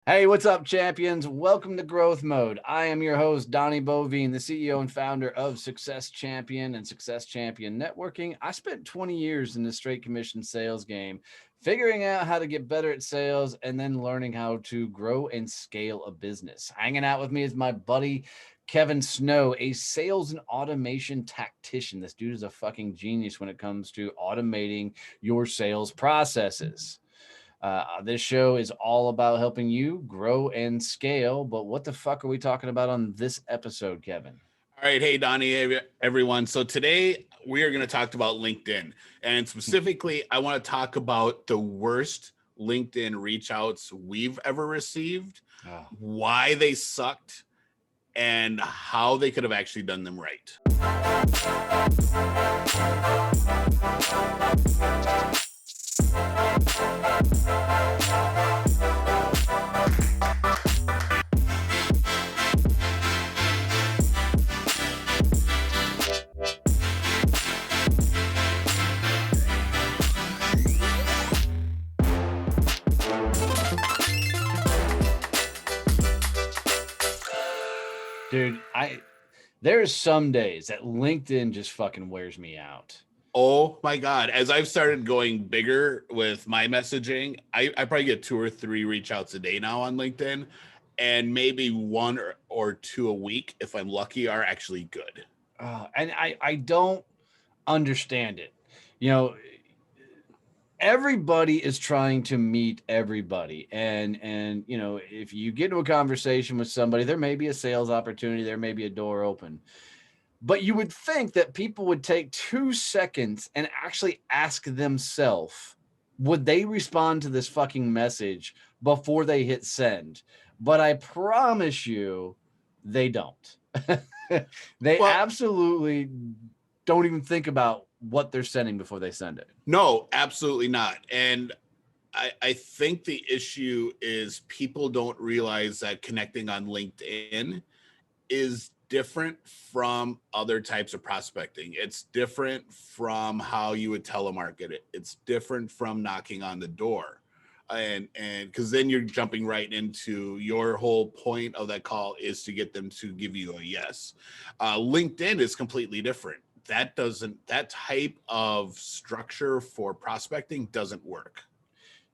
Hey, what's up, champions? Welcome to Growth Mode. I am your host, Donnie Bovine, the CEO and founder of Success Champion and Success Champion Networking. I spent 20 years in the straight commission sales game, figuring out how to get better at sales and then learning how to grow and scale a business. Hanging out with me is my buddy, Kevin Snow, a sales and automation tactician. This dude is a fucking genius when it comes to automating your sales processes. This show is all about helping you grow and scale. But what the fuck are we talking about on this episode, Kevin? All right. Hey, Donnie, everyone. So today we are going to talk about LinkedIn. And specifically, I want to talk about the worst LinkedIn reach outs we've ever received, why they sucked, and how they could have actually done them right. Dude, there's some days that LinkedIn just fucking wears me out. Oh my God. As I've started going bigger with my messaging, I probably get 2 or 3 reach outs a day now on LinkedIn, and maybe 1 or 2 a week, if I'm lucky, are actually good. And I don't understand it. You know, everybody is trying to meet everybody, and you know, if you get into a conversation with somebody, there may be a sales opportunity, there may be a door open, but you would think that people would take 2 seconds and actually ask themselves, would they respond to this fucking message before they hit send? But I promise you, they don't. They absolutely don't even think about what they're sending before they send it. No, absolutely not. And I think the issue is people don't realize that connecting on LinkedIn is different from other types of prospecting. It's different from how you would telemarket it. It's different from knocking on the door. And because then you're jumping right into your whole point of that call is to get them to give you a yes. LinkedIn is completely different. That type of structure for prospecting doesn't work.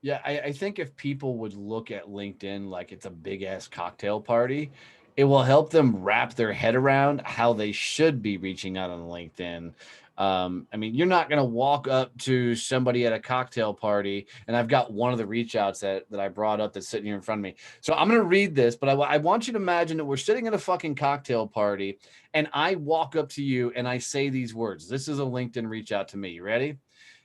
Yeah, I think if people would look at LinkedIn like it's a big ass cocktail party, it will help them wrap their head around how they should be reaching out on LinkedIn. I mean, you're not going to walk up to somebody at a cocktail party, and I've got one of the reach outs that I brought up that's sitting here in front of me. So I'm going to read this, but I want you to imagine that we're sitting at a fucking cocktail party, and I walk up to you and I say these words. This is a LinkedIn reach out to me. You ready?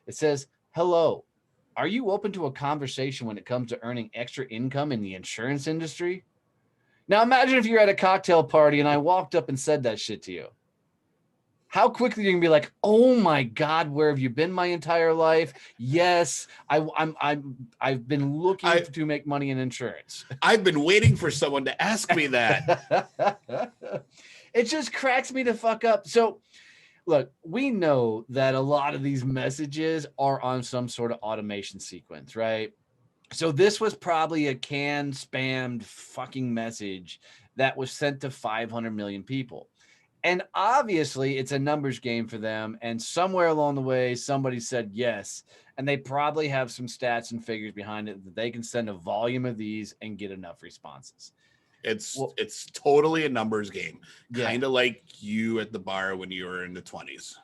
It says, "Hello. Are you open to a conversation when it comes to earning extra income in the insurance industry?" Now imagine if you're at a cocktail party and I walked up and said that shit to you. How quickly you can be like, "Oh my God, where have you been my entire life?" Yes, I've been looking to make money in insurance. I've been waiting for someone to ask me that. It just cracks me the fuck up. So look, we know that a lot of these messages are on some sort of automation sequence, right? So this was probably a canned, spammed fucking message that was sent to 500 million people. And obviously, it's a numbers game for them. And somewhere along the way, somebody said yes. And they probably have some stats and figures behind it that they can send a volume of these and get enough responses. It's totally a numbers game, kind of like you at the bar when you were in the 20s.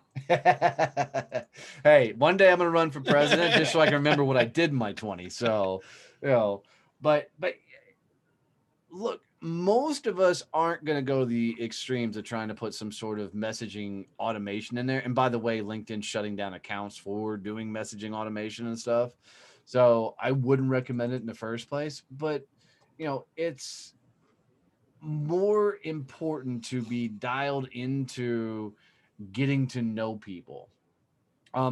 Hey, one day I'm going to run for president just so I can remember what I did in my 20s. So, you know, but look, most of us aren't going to go to the extremes of trying to put some sort of messaging automation in there. And by the way, LinkedIn shutting down accounts for doing messaging automation and stuff. So I wouldn't recommend it in the first place. But, you know, it's more important to be dialed into getting to know people.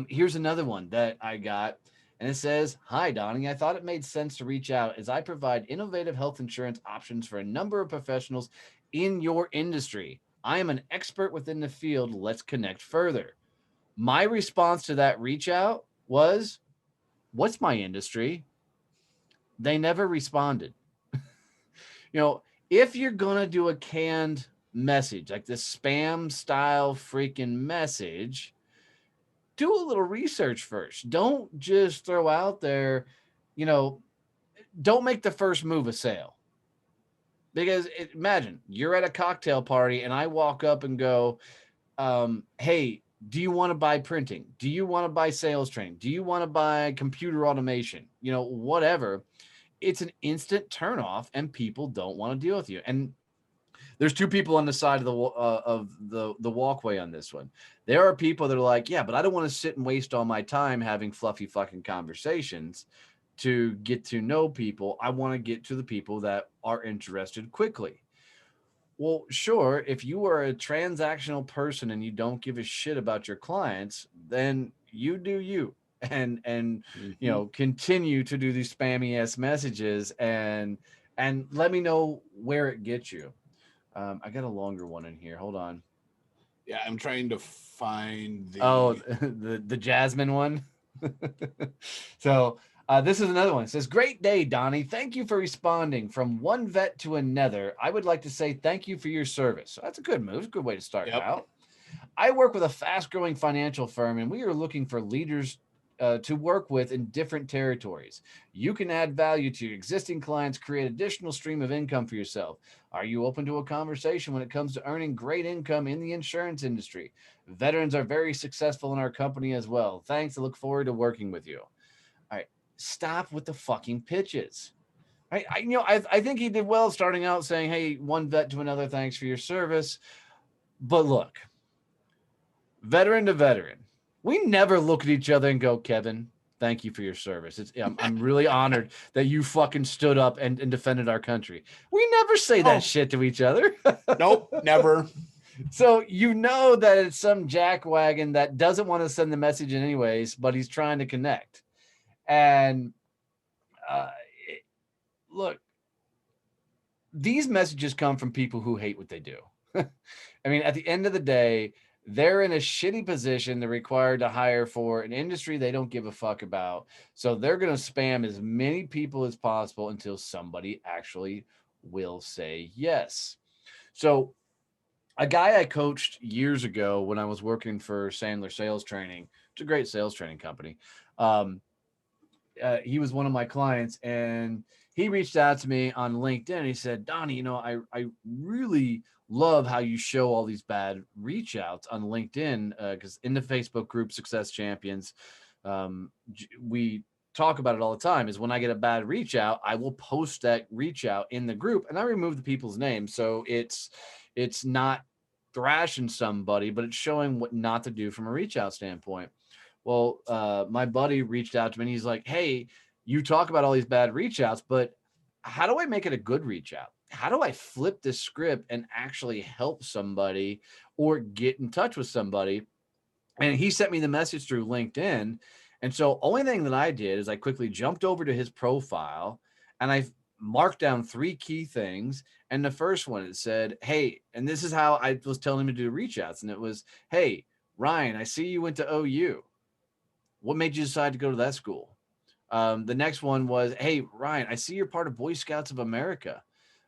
Here's another one that I got, and it says, "Hi, Donnie. I thought it made sense to reach out as I provide innovative health insurance options for a number of professionals in your industry. I am an expert within the field. Let's connect further." My response to that reach out was, "What's my industry?" They never responded. If you're gonna do a canned message, like the spam style freaking message, do a little research first. Don't just throw out there, you know, don't make the first move a sale. Because imagine you're at a cocktail party and I walk up and go, hey, do you want to buy printing? Do you want to buy sales training? Do you want to buy computer automation? Whatever. It's an instant turnoff, and people don't want to deal with you. And there's two people on the side of the walkway on this one. There are people that are like, yeah, but I don't want to sit and waste all my time having fluffy fucking conversations to get to know people. I want to get to the people that are interested quickly. Well, sure, if you are a transactional person and you don't give a shit about your clients, then you do you. And continue to do these spammy ass messages and let me know where it gets you. I got a longer one in here. Hold on. Yeah, I'm trying to find Oh, the. the Jasmine one. So this is another one. It says, "Great day, Donnie. Thank you for responding from one vet to another. I would like to say thank you for your service." So that's a good move. It's a good way to start it Yep. out. I work with a fast-growing financial firm, and we are looking for leaders to work with in different territories. You can add value to your existing clients, create additional stream of income for yourself. Are you open to a conversation when it comes to earning great income in the insurance industry? Veterans are very successful in our company as well. Thanks. I look forward to working with you. All right, stop with the fucking pitches. I think he did well starting out saying, "Hey, one vet to another, thanks for your service." But look, veteran to veteran, we never look at each other and go, "Kevin, thank you for your service. I'm really honored that you fucking stood up and defended our country." We never say that shit to each other. Nope, never. So that it's some jackwagon that doesn't want to send the message in anyways, but he's trying to connect. And uh, look, these messages come from people who hate what they do. I mean, at the end of the day, they're in a shitty position. They're required to hire for an industry they don't give a fuck about. So they're going to spam as many people as possible until somebody actually will say yes. So a guy I coached years ago when I was working for Sandler Sales Training, it's a great sales training company. Um, he was one of my clients, and he reached out to me on LinkedIn. He said, "Donnie, I really love how you show all these bad reach outs on LinkedIn, because in the Facebook group Success Champions, we talk about it all the time. Is when I get a bad reach out, I will post that reach out in the group, and I remove the people's names, so it's not thrashing somebody, but it's showing what not to do from a reach out standpoint." Well, my buddy reached out to me and he's like, "Hey, you talk about all these bad reach outs, but how do I make it a good reach out? How do I flip this script and actually help somebody or get in touch with somebody?" And he sent me the message through LinkedIn. And so only thing that I did is I quickly jumped over to his profile and I marked down 3 key things. And the first one, it said, "Hey," and this is how I was telling him to do reach outs. And it was, "Hey, Ryan, I see you went to OU. What made you decide to go to that school?" The next one was, "Hey, Ryan, I see you're part of Boy Scouts of America.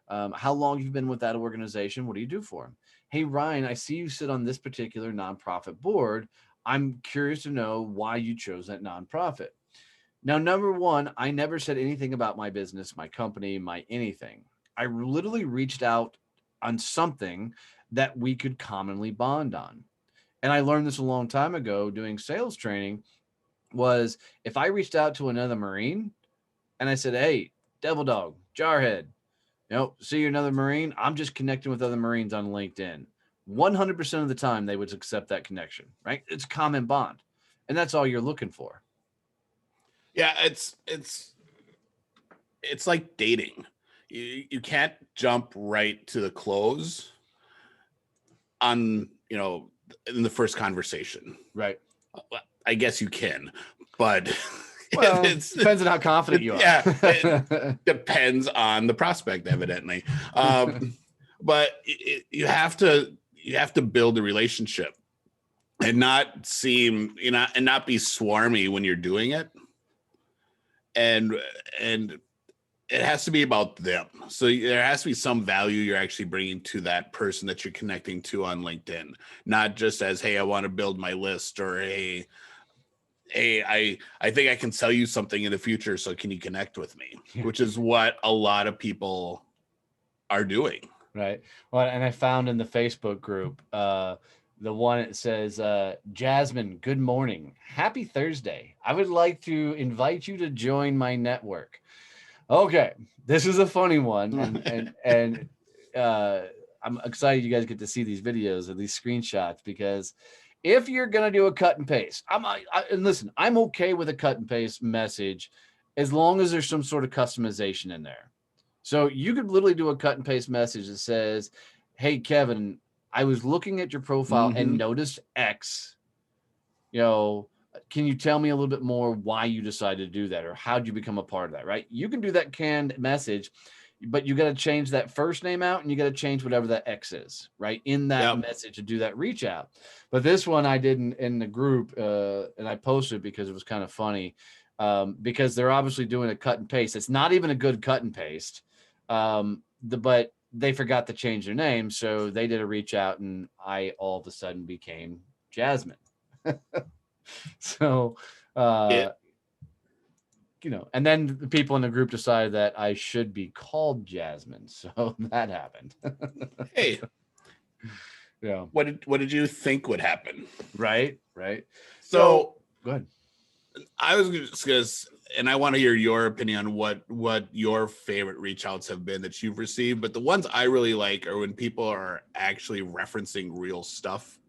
How long have you been with that organization? What do you do for them?" "Hey, Ryan, I see you sit on this particular nonprofit board. I'm curious to know why you chose that nonprofit." Now, number one, I never said anything about my business, my company, my anything. I literally reached out on something that we could commonly bond on. And I learned this a long time ago doing sales training was if I reached out to another Marine and I said, "Hey, Devil Dog, Jarhead, see you another Marine. I'm just connecting with other Marines on LinkedIn." 100% of the time they would accept that connection, right? It's common bond. And that's all you're looking for. Yeah, it's like dating. You can't jump right to the close on, in the first conversation. Right. I guess you can, but well, it depends on how confident you are. Yeah, it depends on the prospect, evidently. But you have to build a relationship and not seem, and not be swarmy when you're doing it. And it has to be about them. So there has to be some value you're actually bringing to that person that you're connecting to on LinkedIn, not just as, hey, I want to build my list, or hey, I think I can sell you something in the future, so can you connect with me? Which is what a lot of people are doing. Right. Well, and I found in the Facebook group, the one that says, Jasmine, good morning. Happy Thursday. I would like to invite you to join my network. Okay. This is a funny one. And I'm excited you guys get to see these videos or these screenshots, because if you're going to do a cut and paste, and listen, I'm okay with a cut and paste message as long as there's some sort of customization in there. So you could literally do a cut and paste message that says, hey, Kevin, I was looking at your profile and noticed X. Can you tell me a little bit more why you decided to do that, or how'd you become a part of that, right? You can do that canned message, but you got to change that first name out, and you got to change whatever that X is, right, in that message to do that reach out. But this one I did in the group, and I posted because it was kind of funny, because they're obviously doing a cut and paste. It's not even a good cut and paste. But they forgot to change their name, so they did a reach out, and I all of a sudden became Jasmine. So, and then the people in the group decided that I should be called Jasmine, so that happened. Hey, yeah. What did you think would happen? Right. So go ahead. I was just gonna, and I want to hear your opinion on what your favorite reach outs have been that you've received. But the ones I really like are when people are actually referencing real stuff.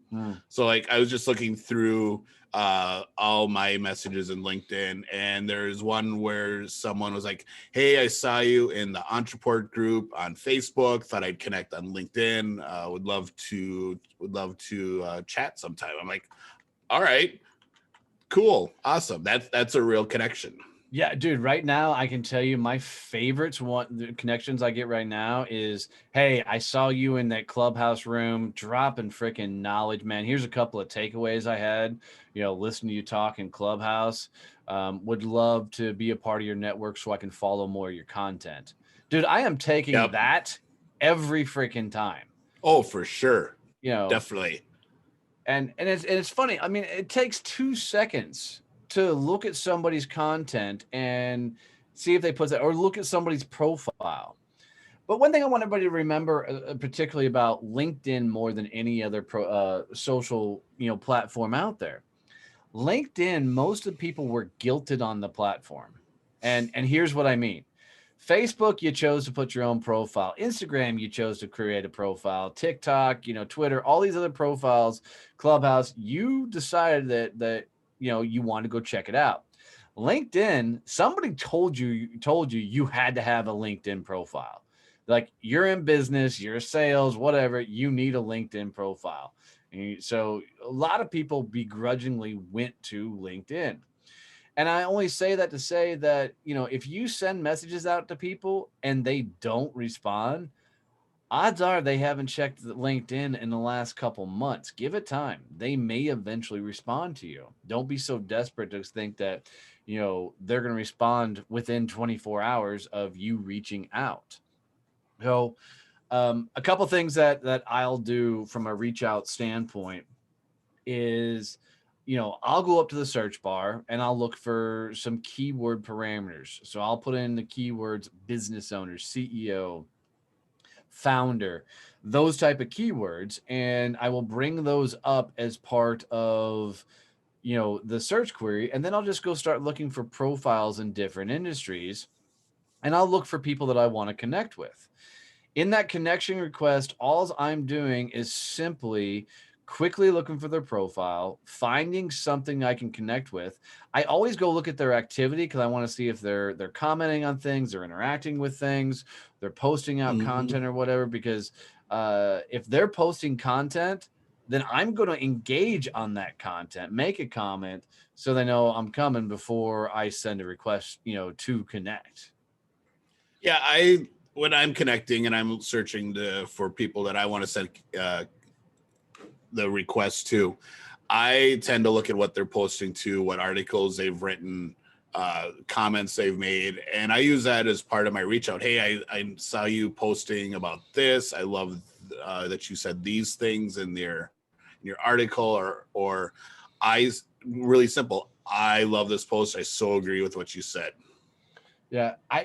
So like I was just looking through all my messages in LinkedIn, and there's one where someone was like, hey, I saw you in the Entreport group on Facebook, thought I'd connect on LinkedIn, would love to chat sometime. I'm like, all right, cool, awesome, that's a real connection. Yeah, dude, right now I can tell you my favorites, the connections I get right now is, hey, I saw you in that clubhouse room dropping freaking knowledge, man. Here's a couple of takeaways I had, listening to you talk in Clubhouse. Would love to be a part of your network so I can follow more of your content. Dude, I am taking that every freaking time. Oh, for sure. Definitely. And it's funny. I mean, it takes 2 seconds to look at somebody's content and see if they put that, or look at somebody's profile. But one thing I want everybody to remember, particularly about LinkedIn more than any other social platform out there, LinkedIn, most of the people were guilted on the platform. And here's what I mean. Facebook, you chose to put your own profile. Instagram, you chose to create a profile. TikTok, Twitter, all these other profiles, Clubhouse, you decided that you want to go check it out. LinkedIn, somebody told you had to have a LinkedIn profile. Like, you're in business, you're sales, whatever, you need a LinkedIn profile. And so a lot of people begrudgingly went to LinkedIn. And I only say that to say that, if you send messages out to people and they don't respond, odds are they haven't checked LinkedIn in the last couple months. Give it time. They may eventually respond to you. Don't be so desperate to think that, they're going to respond within 24 hours of you reaching out. So, a couple things that I'll do from a reach out standpoint is, I'll go up to the search bar and I'll look for some keyword parameters. So I'll put in the keywords business owner, CEO, founder, those type of keywords, and I will bring those up as part of the search query. And then I'll just go start looking for profiles in different industries, and I'll look for people that I want to connect with. In that connection request, all I'm doing is simply quickly looking for their profile, finding something I can connect with. I always go look at their activity because I want to see if they're commenting on things, they're interacting with things, they're posting out content or whatever. Because if they're posting content, then I'm going to engage on that content, make a comment so they know I'm coming before I send a request, to connect. Yeah, when I'm connecting and I'm searching for people that I want to send the request to, I tend to look at what they're posting to, what articles they've written, comments they've made, and I use that as part of my reach out. Hey, I saw you posting about this. I love that you said these things in your article, or I really simple. I love this post. I so agree with what you said. Yeah, I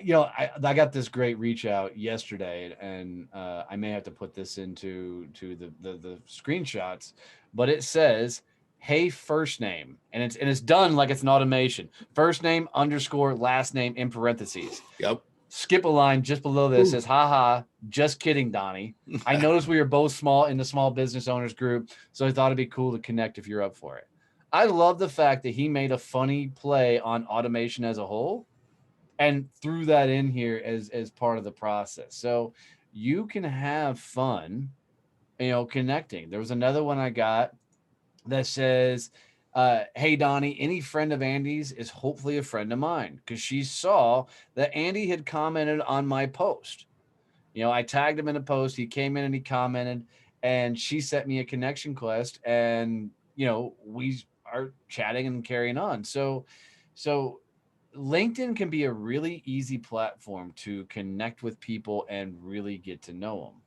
got this great reach out yesterday, and I may have to put this into the screenshots, but it says, "Hey, first name," and it's done like it's an automation. First name underscore last name in parentheses. Yep. Skip a line just below this says, "Haha, just kidding, Donnie. I noticed we are both small in the small business owners group, so I thought it'd be cool to connect if you're up for it." I love the fact that he made a funny play on automation as a whole and threw that in here as part of the process. So you can have fun, connecting. There was another one I got that says, "Hey Donnie, any friend of Andy's is hopefully a friend of mine," because she saw that Andy had commented on my post. I tagged him in a post. He came in and he commented, and she sent me a connection quest, and we are chatting and carrying on. So LinkedIn can be a really easy platform to connect with people and really get to know them.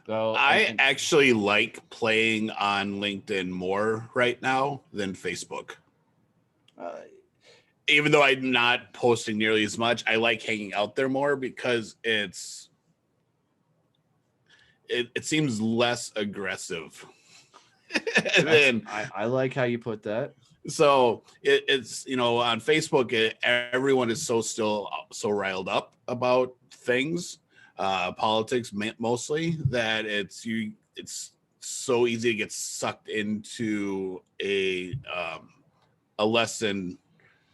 So, I actually like playing on LinkedIn more right now than Facebook. uh, Even though I'm not posting nearly as much, I like hanging out there more because it seems less aggressive than. I like how you put that. So it's on Facebook, everyone is still so riled up about things, politics mostly, that it's so easy to get sucked into a less than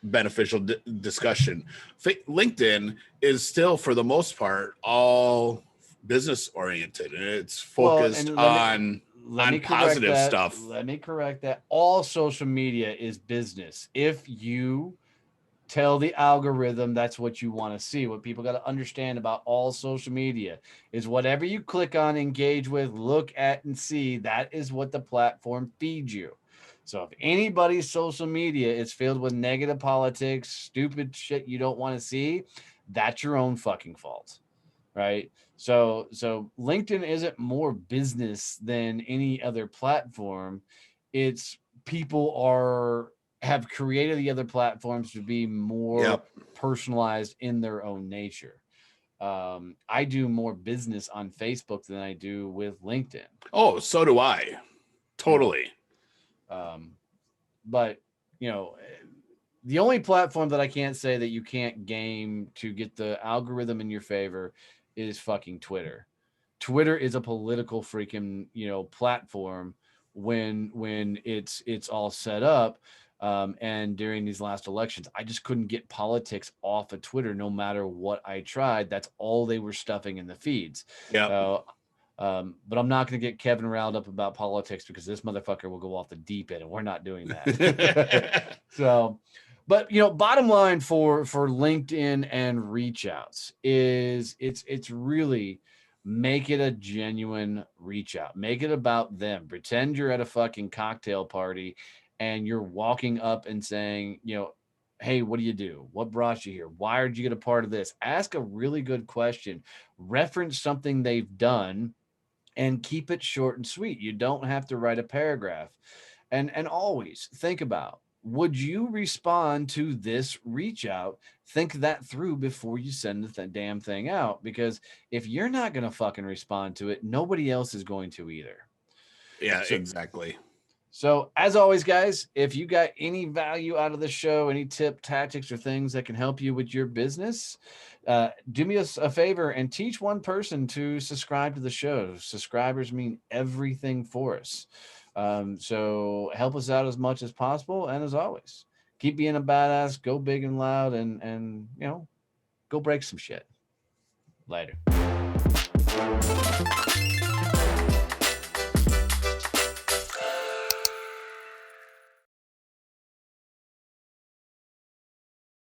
beneficial discussion. LinkedIn is still, for the most part, all business oriented, and it's Well, focused and on let me correct positive that. stuff. Let me correct that. All social media is business. If you tell the algorithm that's what you want to see, what people got to understand about all social media is whatever you click on, engage with, look at, and see, that is what the platform feeds you. So if anybody's social media is filled with negative politics, stupid shit you don't want to see, that's your own fucking fault, right? So LinkedIn isn't more business than any other platform. It's people have created the other platforms to be more Yep. personalized in their own nature. I do more business on Facebook than I do with LinkedIn. Oh, so do I. You know, Totally. um, but you know, the only platform that I can't say that you can't game to get the algorithm in your favor is fucking Twitter. Twitter is a political freaking platform when it's all set up. And during these last elections, I just couldn't get politics off of Twitter, no matter what I tried. That's all they were stuffing in the feeds. Yep. Uh, but I'm not going to get Kevin riled up about politics because this motherfucker will go off the deep end, and we're not doing that. So, but bottom line for LinkedIn and reach outs is it's really make it a genuine reach out. Make it about them. Pretend you're at a fucking cocktail party and you're walking up and saying, "Hey, what do you do? What brought you here? Why did you get a part of this?" Ask a really good question. Reference something they've done and keep it short and sweet. You don't have to write a paragraph. And always think about, would you respond to this reach out? Think that through before you send the damn thing out, because if you're not going to fucking respond to it, nobody else is going to either. Yeah, So exactly. so, as always, guys, if you got any value out of the show, any tip, tactics, or things that can help you with your business, do me a favor and teach one person to subscribe to the show. Subscribers mean everything for us. So, help us out as much as possible. And as always, keep being a badass, go big and loud, and go break some shit. Later.